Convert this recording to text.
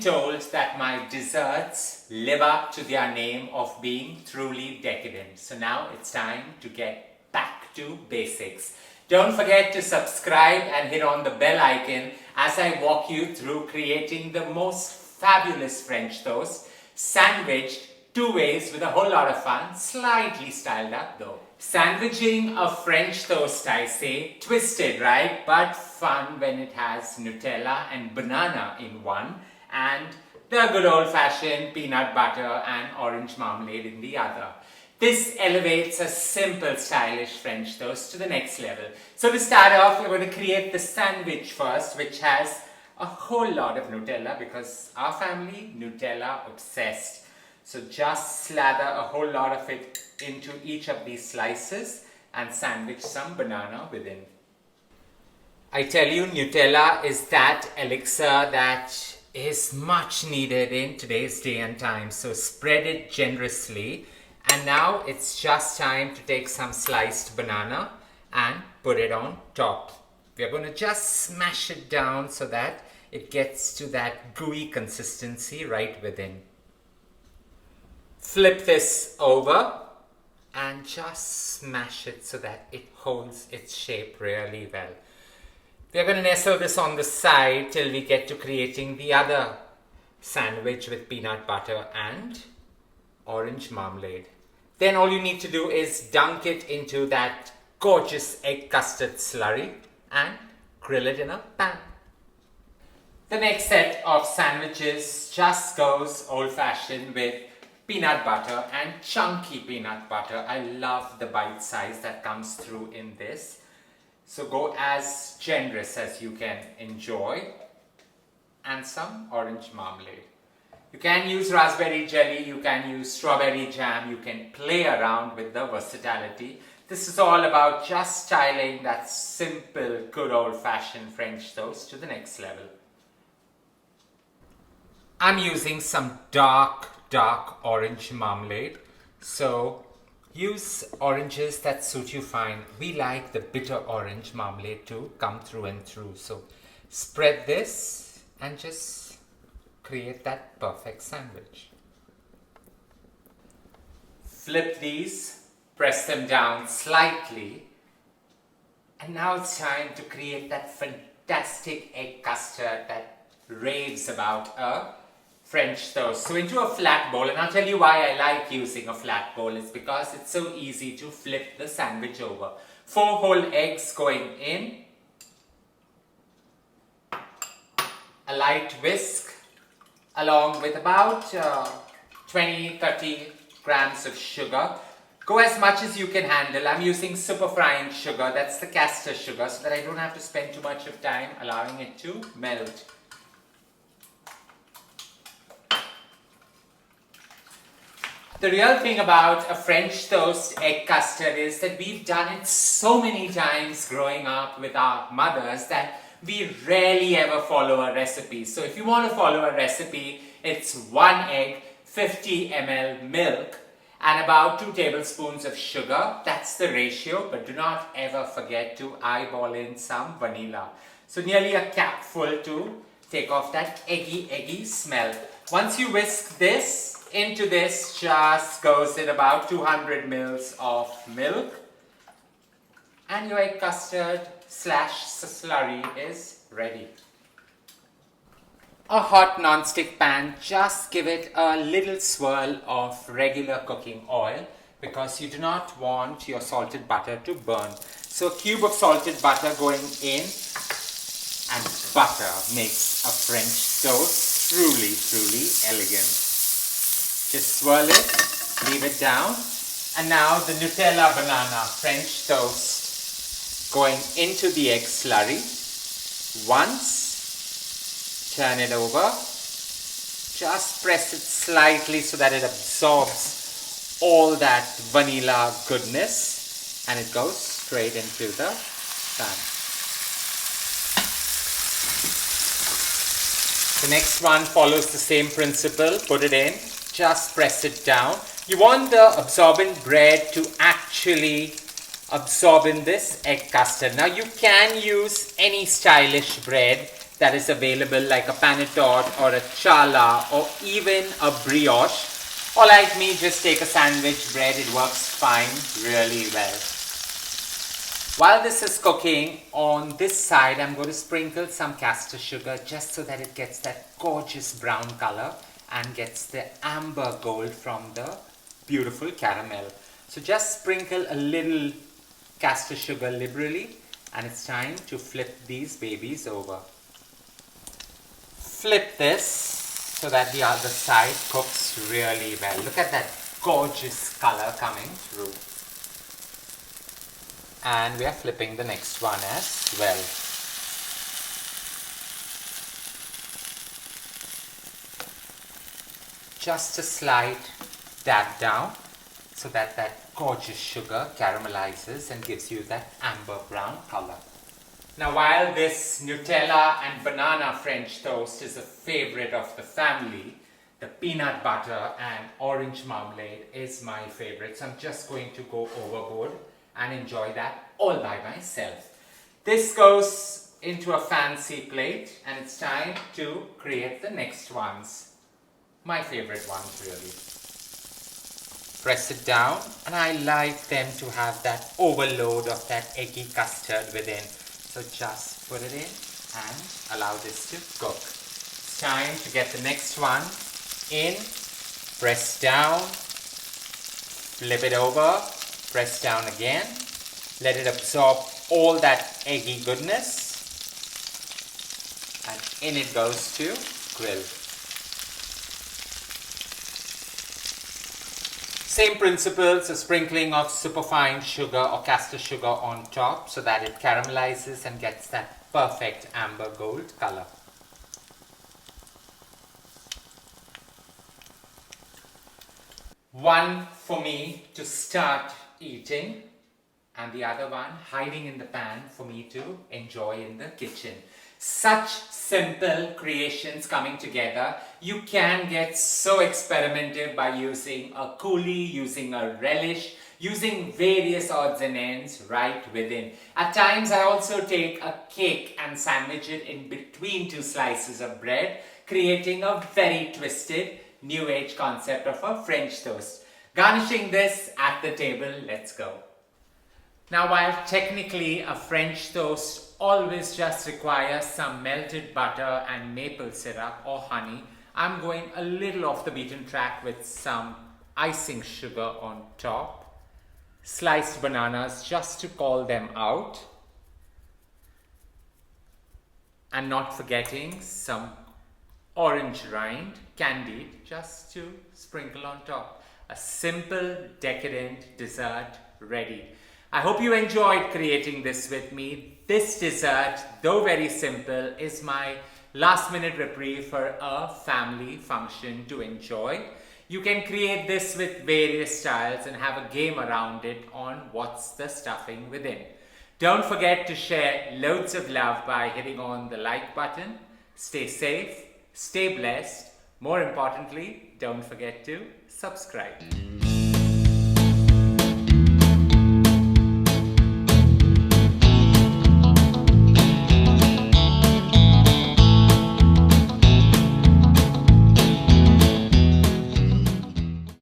told that my desserts live up to their name of being truly decadent. So now it's time to get back to basics. Don't forget to subscribe and hit on the bell icon as I walk you through creating the most fabulous French toast, sandwiched two ways with a whole lot of fun, slightly styled up though. Sandwiching a French toast, I say, twisted, right? But fun when it has Nutella and banana in one, and the good old-fashioned peanut butter and orange marmalade in the other. This elevates a simple, stylish French toast to the next level. So to start off, we're going to create the sandwich first, which has a whole lot of Nutella because our family, Nutella obsessed. So just slather a whole lot of it into each of these slices and sandwich some banana within. I tell you, Nutella is that elixir that is much needed in today's day and time. So spread it generously. And now it's just time to take some sliced banana and put it on top. We're going to just smash it down so that it gets to that gooey consistency right within. Flip this over and just smash it so that it holds its shape really well. We're going to nestle this on the side till we get to creating the other sandwich with peanut butter and orange marmalade. Then all you need to do is dunk it into that gorgeous egg custard slurry and grill it in a pan. The next set of sandwiches just goes old-fashioned with peanut butter and chunky peanut butter. I love the bite size that comes through in this. So go as generous as you can enjoy. And some orange marmalade. You can use raspberry jelly, you can use strawberry jam, you can play around with the versatility. This is all about just styling that simple, good old-fashioned French toast to the next level. I'm using some dark orange marmalade. So use oranges that suit you fine. We like the bitter orange marmalade to come through and through. So spread this and just create that perfect sandwich. Flip these, press them down slightly, and now it's time to create that fantastic egg custard that raves about a French toast. So into a flat bowl, and I'll tell you why I like using a flat bowl. It's because it's so easy to flip the sandwich over. 4 whole eggs going in, a light whisk, along with about 20-30 grams of sugar. Go as much as you can handle. I'm using superfine sugar, that's the caster sugar, so that I don't have to spend too much of time allowing it to melt. The real thing about a French toast egg custard is that we've done it so many times growing up with our mothers that we rarely ever follow a recipe. So if you want to follow a recipe, it's 1 egg, 50 ml milk, and about 2 tablespoons of sugar. That's the ratio, but do not ever forget to eyeball in some vanilla. So nearly a capful to take off that eggy smell. Once you whisk this, into this just goes in about 200 mils of milk, and your egg custard / slurry is ready. A hot non-stick pan, just give it a little swirl of regular cooking oil because you do not want your salted butter to burn. So a cube of salted butter going in, and butter makes a French toast truly elegant. Just swirl it, leave it down, and now the Nutella banana French toast going into the egg slurry. Once, turn it over, just press it slightly so that it absorbs all that vanilla goodness, and it goes straight into the pan. The next one follows the same principle. Put it in. Just press it down. You want the absorbent bread to actually absorb in this egg custard. Now you can use any stylish bread that is available, like a panettone or a challah or even a brioche. Or like me, just take a sandwich bread. It works fine, really well. While this is cooking, on this side I'm going to sprinkle some castor sugar just so that it gets that gorgeous brown color and gets the amber gold from the beautiful caramel. So just sprinkle a little castor sugar liberally, and it's time to flip these babies over. Flip this so that the other side cooks really well. Look at that gorgeous color coming through. And we are flipping the next one as well. Just a slight dab down so that that gorgeous sugar caramelizes and gives you that amber brown color. Now, while this Nutella and banana French toast is a favorite of the family, the peanut butter and orange marmalade is my favorite. So I'm just going to go overboard and enjoy that all by myself. This goes into a fancy plate, and it's time to create the next ones. My favorite ones, really. Press it down, and I like them to have that overload of that eggy custard within. So just put it in and allow this to cook. It's time to get the next one in. Press down, flip it over, press down again. Let it absorb all that eggy goodness. And in it goes to grill. Same principles, a sprinkling of superfine sugar or castor sugar on top so that it caramelizes and gets that perfect amber gold color. One for me to start eating, and the other one hiding in the pan for me to enjoy in the kitchen. Such simple creations coming together. You can get so experimentative by using a coulis, using a relish, using various odds and ends right within. At times I also take a cake and sandwich it in between two slices of bread, creating a very twisted new age concept of a French toast. Garnishing this at the table, let's go. Now, while technically a French toast always just requires some melted butter and maple syrup or honey, I'm going a little off the beaten track with some icing sugar on top, sliced bananas just to call them out, and not forgetting some orange rind, candied, just to sprinkle on top. A simple, decadent dessert ready. I hope you enjoyed creating this with me. This dessert, though very simple, is my last minute reprieve for a family function to enjoy. You can create this with various styles and have a game around it on what's the stuffing within. Don't forget to share loads of love by hitting on the like button. Stay safe, stay blessed. More importantly, don't forget to subscribe.